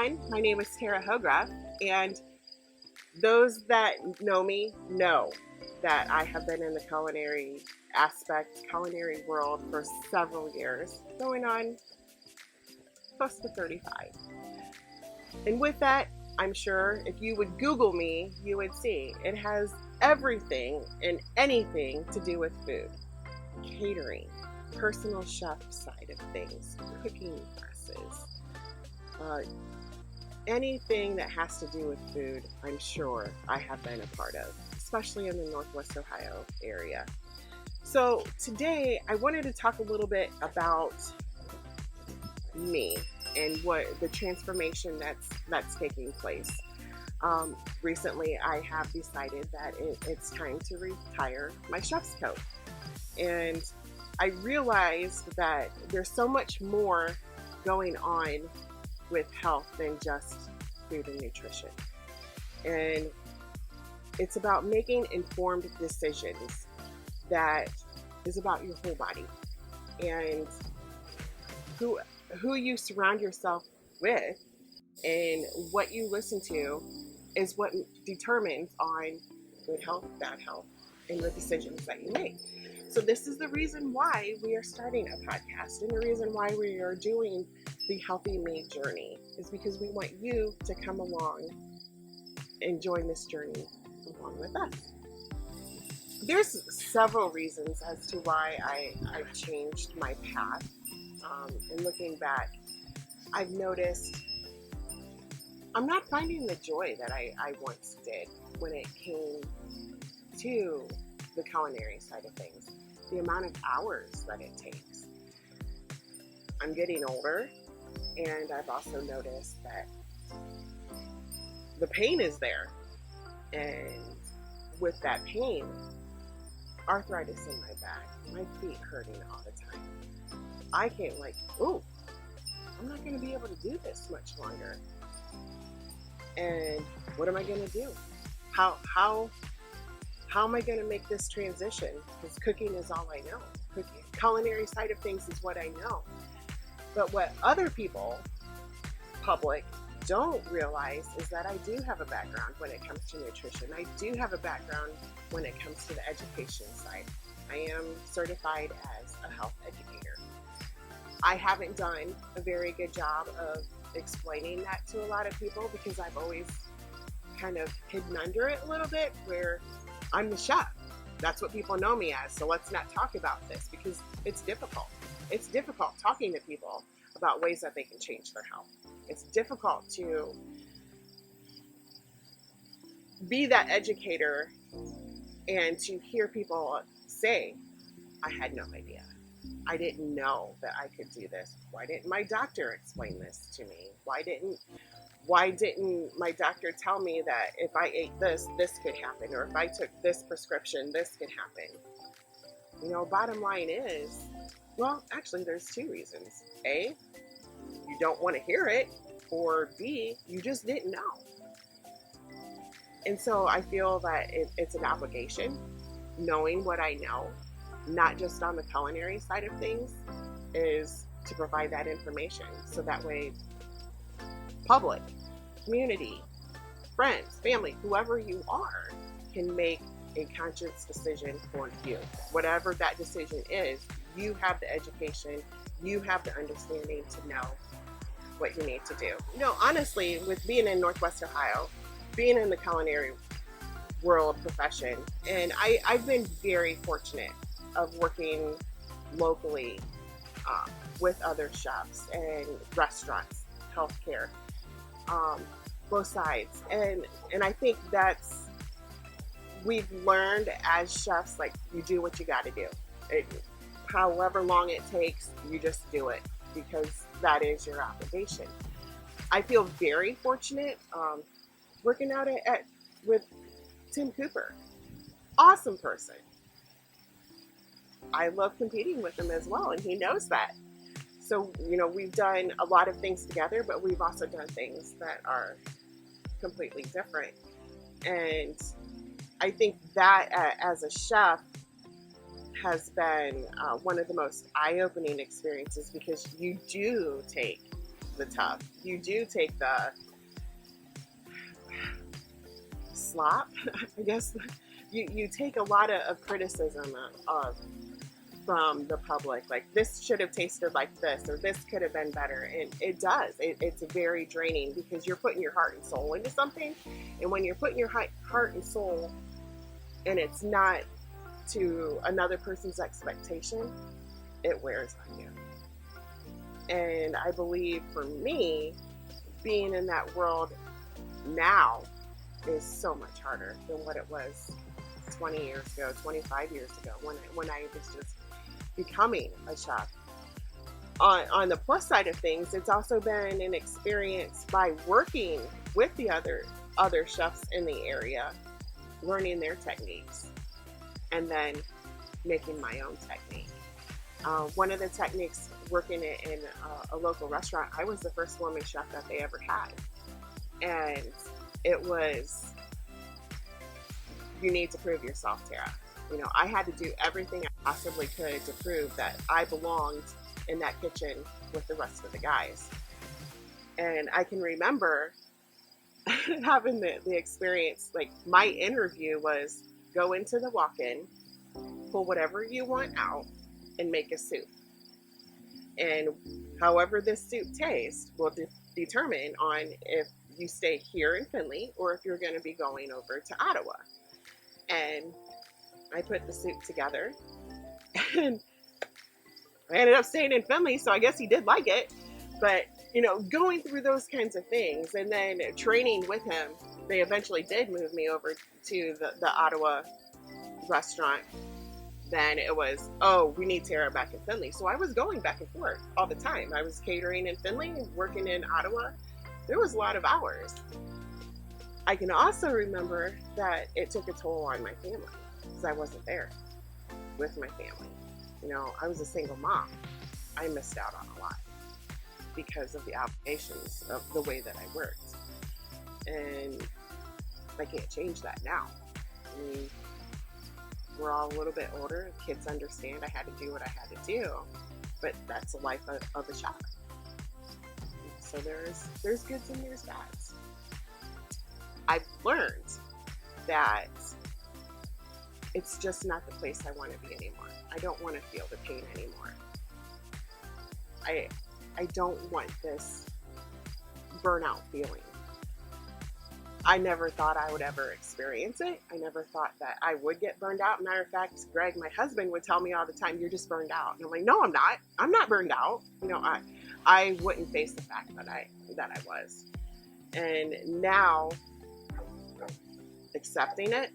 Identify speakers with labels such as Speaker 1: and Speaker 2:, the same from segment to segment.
Speaker 1: everyone. My name is Hogrefe, and those that know me know that I have been in the culinary world for several years, going on close to 35. And with that, I'm sure if you would Google me, you would see it has everything and anything to do with food, catering, personal chef side of things, cooking classes, anything that has to do with food, I'm sure I have been a part of, especially in the Northwest Ohio area. So today I wanted to talk a little bit about me and what the transformation that's taking place. Recently, I have decided that it's time to retire my chef's coat, and I realized that there's so much more going on with health than just food and nutrition. And it's about making informed decisions that is about your whole body. And who you surround yourself with and what you listen to is what determines on good health, bad health, and the decisions that you make. So this is the reason why we are starting a podcast, and the reason why we are doing the Healthy Me journey is because we want you to come along and join this journey along with us. There's several reasons as to why I've changed my path. And looking back, I've noticed I'm not finding the joy that I once did when it came to the culinary side of things. The amount of hours that it takes. I'm getting older, and I've also noticed that the pain is there. And with that pain, arthritis in my back, my feet hurting all the time. I can't I'm not going to be able to do this much longer. And what am I going to do? How am I going to make this transition? Because cooking is all I know. Culinary side of things is what I know. But what other people, public, don't realize is that I do have a background when it comes to nutrition. I do have a background when it comes to the education side. I am certified as a health educator. I haven't done a very good job of explaining that to a lot of people because I've always kind of hidden under it a little bit, where I'm the chef. That's what people know me as. So let's not talk about this because it's difficult. It's difficult talking to people about ways that they can change their health. It's difficult to be that educator and to hear people say, I had no idea. I didn't know that I could do this. Why didn't my doctor explain this to me? Why didn't my doctor tell me that if I ate this, this could happen? Or if I took this prescription, this could happen? Bottom line is, well, actually there's two reasons. A, you don't want to hear it, or B, you just didn't know. And so I feel that it's an obligation, knowing what I know, not just on the culinary side of things, is to provide that information. So that way, public, community, friends, family, whoever you are, can make a conscious decision for you. Whatever that decision is, you have the education, you have the understanding to know what you need to do. Honestly, with being in Northwest Ohio, being in the culinary world profession, and I've been very fortunate of working locally with other chefs and restaurants, healthcare, both sides. And I think we've learned as chefs, like, you do what you got to do. However long it takes, you just do it because that is your obligation. I feel very fortunate working out with Tim Cooper. Awesome person. I love competing with him as well, and he knows that. So, we've done a lot of things together, but we've also done things that are completely different. And I think that as a chef has been one of the most eye-opening experiences, because you do take the tough. You do take the slop, I guess. You take a lot of criticism of from the public, like this should have tasted like this, or this could have been better. And it does. It's very draining because you're putting your heart and soul into something. And when you're putting your heart and soul and it's not to another person's expectation, it wears on you. And I believe for me, being in that world now is so much harder than what it was 20 years ago, 25 years ago, when I was just becoming a chef. On the plus side of things, it's also been an experience by working with the other chefs in the area, learning their techniques, and then making my own technique. One of the techniques, working in a local restaurant, I was the first woman chef that they ever had. And it was, you need to prove yourself, Tara. You know, I had to do everything I possibly could to prove that I belonged in that kitchen with the rest of the guys. And I can remember having the experience, like my interview was go into the walk-in, pull whatever you want out, and make a soup. And however this soup tastes will determine on if you stay here in Findlay or if you're going to be going over to Ottawa. And I put the soup together and I ended up staying in Findlay, so I guess he did like it. But, you know, going through those kinds of things and then training with him, they eventually did move me over to the Ottawa restaurant. Then it was, oh, we need Tara back in Findlay. So I was going back and forth all the time. I was catering in Findlay and working in Ottawa. There was a lot of hours. I can also remember that it took a toll on my family because I wasn't there with my family. You know, I was a single mom. I missed out on a lot because of the obligations of the way that I worked. And I can't change that now. I mean, we're all a little bit older. Kids understand I had to do what I had to do, but that's the life of a child. So there's goods and there's bads. I've learned that it's just not the place I want to be anymore. I don't want to feel the pain anymore. I don't want this burnout feeling. I never thought I would ever experience it. I never thought that I would get burned out. Matter of fact, Greg, my husband, would tell me all the time, you're just burned out. And I'm like, no, I'm not. I'm not burned out. You know, I wouldn't face the fact that I was. And now accepting it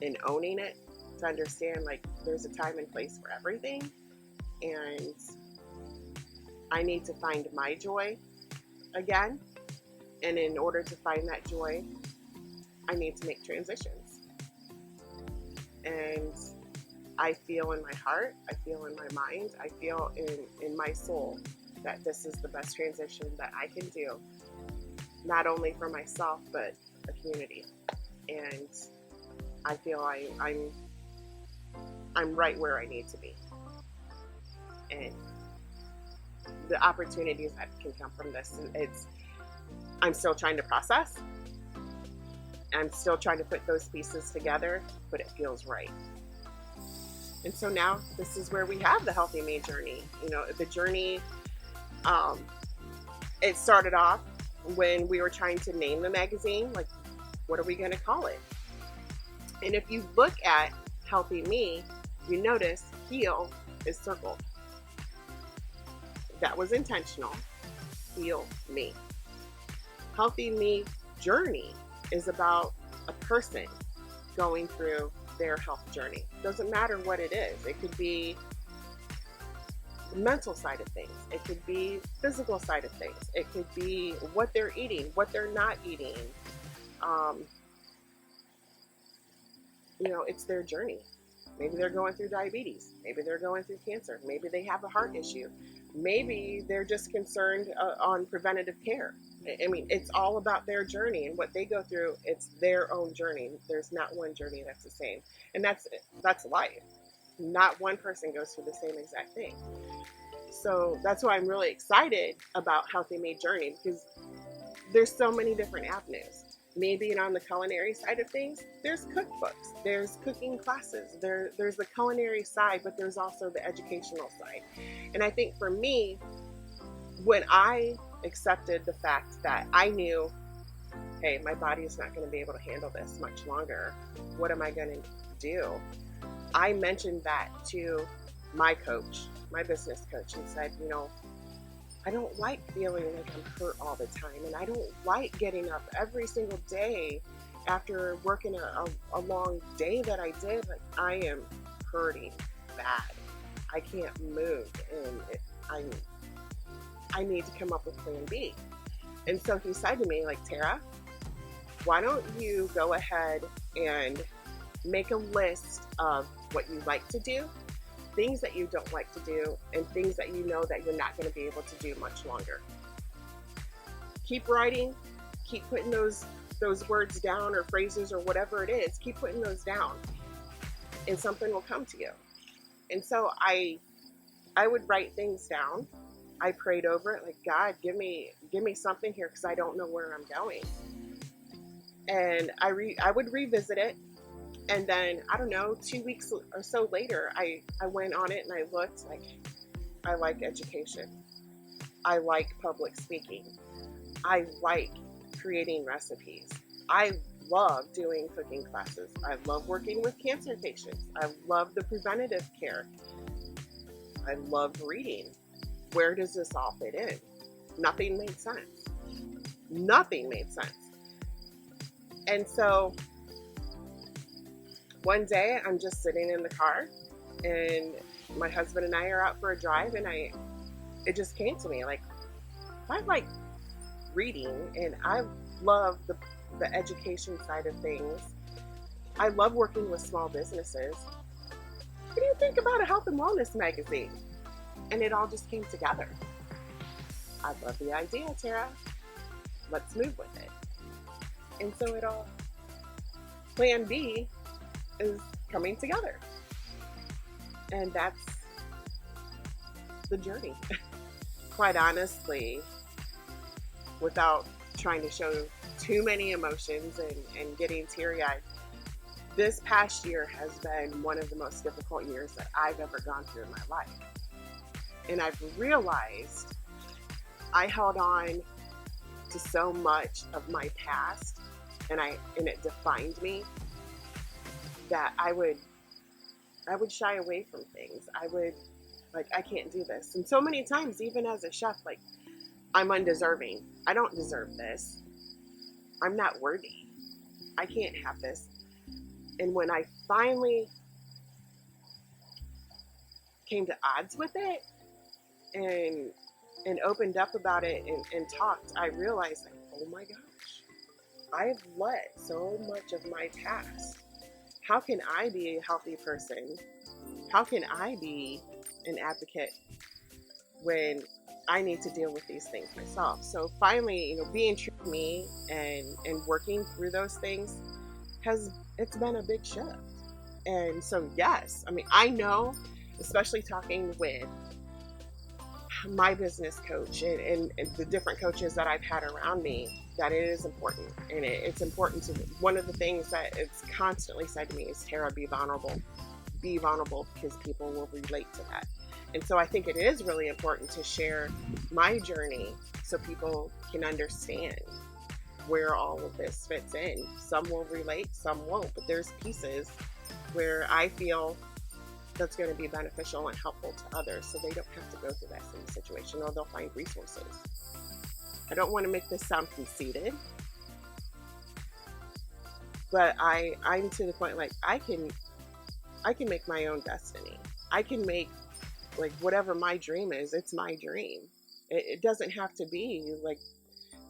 Speaker 1: and owning it, to understand like there's a time and place for everything. And I need to find my joy again. And in order to find that joy, I need to make transitions. And I feel in my heart, I feel in my mind, I feel in my soul that this is the best transition that I can do, not only for myself, but a community. And I feel I'm right where I need to be. And the opportunities that can come from this, I'm still trying to process. I'm still trying to put those pieces together, but it feels right. And so now this is where we have the Healthy Me journey. You know, the journey, it started off when we were trying to name the magazine, like, what are we going to call it? And if you look at Healthy Me, you notice heal is circled. That was intentional. Heal me. Healthy Me journey is about a person going through their health journey. Doesn't matter what it is. It could be the mental side of things. It could be physical side of things. It could be what they're eating, what they're not eating. You know, it's their journey. Maybe they're going through diabetes. Maybe they're going through cancer. Maybe they have a heart issue. Maybe they're just concerned on preventative care. I mean, it's all about their journey and what they go through. It's their own journey. There's not one journey that's the same. And that's life. Not one person goes through the same exact thing. so that's why I'm really excited about Healthy Made Journey, because there's so many different avenues. Me being on the culinary side of things, there's cookbooks, there's cooking classes, there's the culinary side, but there's also the educational side. And I think for me, when I accepted the fact that I knew, hey, my body is not going to be able to handle this much longer, what am I going to do? I mentioned that to my coach, my business coach, and said, I don't like feeling like I'm hurt all the time. And I don't like getting up every single day after working a long day that I did. Like, I am hurting bad. I can't move. And I need to come up with plan B. And so he said to me, like, Tara, why don't you go ahead and make a list of what you like to do, things that you don't like to do, and things that you know that you're not going to be able to do much longer. Keep writing, keep putting those words down, or phrases, or whatever it is, keep putting those down, and something will come to you. And so I would write things down. I prayed over it, like, God, give me something here, because I don't know where I'm going. And I would revisit it. And then, I don't know, 2 weeks or so later, I went on it and I looked, like, I like education. I like public speaking. I like creating recipes. I love doing cooking classes. I love working with cancer patients. I love the preventative care. I love reading. Where does this all fit in? Nothing made sense. Nothing made sense. And so one day I'm just sitting in the car, and my husband and I are out for a drive, and it just came to me, like, I like reading, and I love the education side of things. I love working with small businesses. What do you think about a health and wellness magazine? And it all just came together. I love the idea, Tara. Let's move with it. And so plan B is coming together. And that's the journey. Quite honestly, without trying to show too many emotions and getting teary-eyed, this past year has been one of the most difficult years that I've ever gone through in my life. And I've realized I held on to so much of my past, and it defined me, that I would shy away from things. I would, like, I can't do this. And so many times, even as a chef, like, I'm undeserving. I don't deserve this. I'm not worthy. I can't have this. And when I finally came to odds with it and opened up about it and talked, I realized, like, oh my gosh, I've let so much of my past. How can I be a healthy person? How can I be an advocate when I need to deal with these things myself? So finally, being true to me and working through those things it's been a big shift. And so, yes, I mean, I know, especially talking with my business coach and the different coaches that I've had around me, that it is important. And it's important to, one of the things that it's constantly said to me is, Tara, be vulnerable. Be vulnerable, because people will relate to that. And so I think it is really important to share my journey so people can understand where all of this fits in. Some will relate, some won't, but there's pieces where I feel that's going to be beneficial and helpful to others, so they don't have to go through that same situation, or they'll find resources. I don't want to make this sound conceited, but I'm to the point, like, I can make my own destiny. I can make, like, whatever my dream is, it's my dream. It doesn't have to be like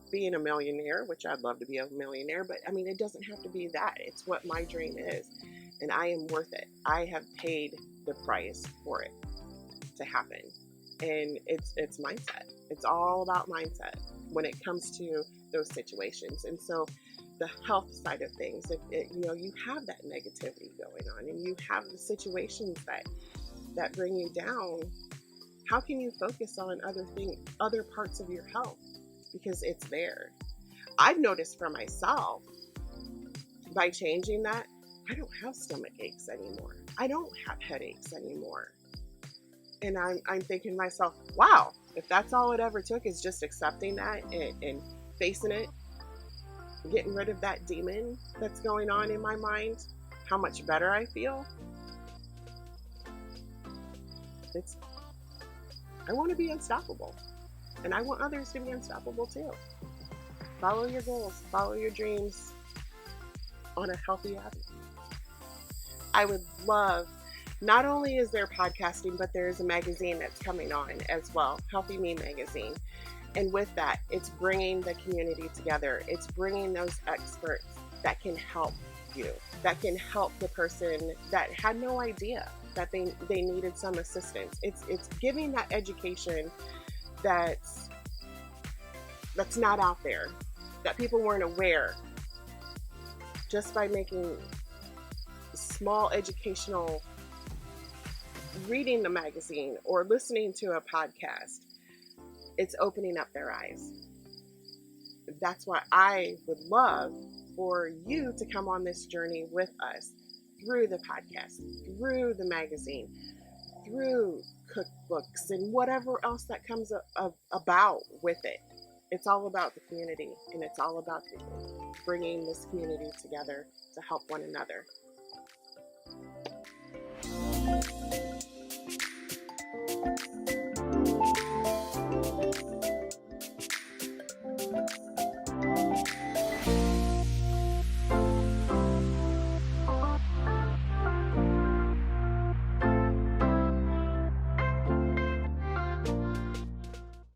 Speaker 1: being a millionaire, which I'd love to be a millionaire, but I mean, it doesn't have to be that. It's what my dream is, and I am worth it. I have paid the price for it to happen. And it's mindset. It's all about mindset when it comes to those situations. And so the health side of things, you have that negativity going on, and you have the situations that bring you down, How can you focus on other parts of your health? Because it's there. I've noticed for myself, by changing that, I don't have stomach aches anymore. I don't have headaches anymore. And I'm thinking to myself, wow, if that's all it ever took is just accepting that and facing it, getting rid of that demon that's going on in my mind, how much better I feel. I want to be unstoppable. And I want others to be unstoppable too. Follow your goals, follow your dreams on a healthy avenue. I would love, not only is there podcasting, but there is a magazine that's coming on as well, Healthy Me Magazine. And with that, it's bringing the community together. It's bringing those experts that can help you, that can help the person that had no idea that they needed some assistance. It's giving that education that's not out there, that people weren't aware, just by making small educational, reading the magazine or listening to a podcast. It's opening up their eyes. That's why I would love for you to come on this journey with us through the podcast, through the magazine, through cookbooks, and whatever else that comes about with it. It's all about the community, and it's all about bringing this community together to help one another.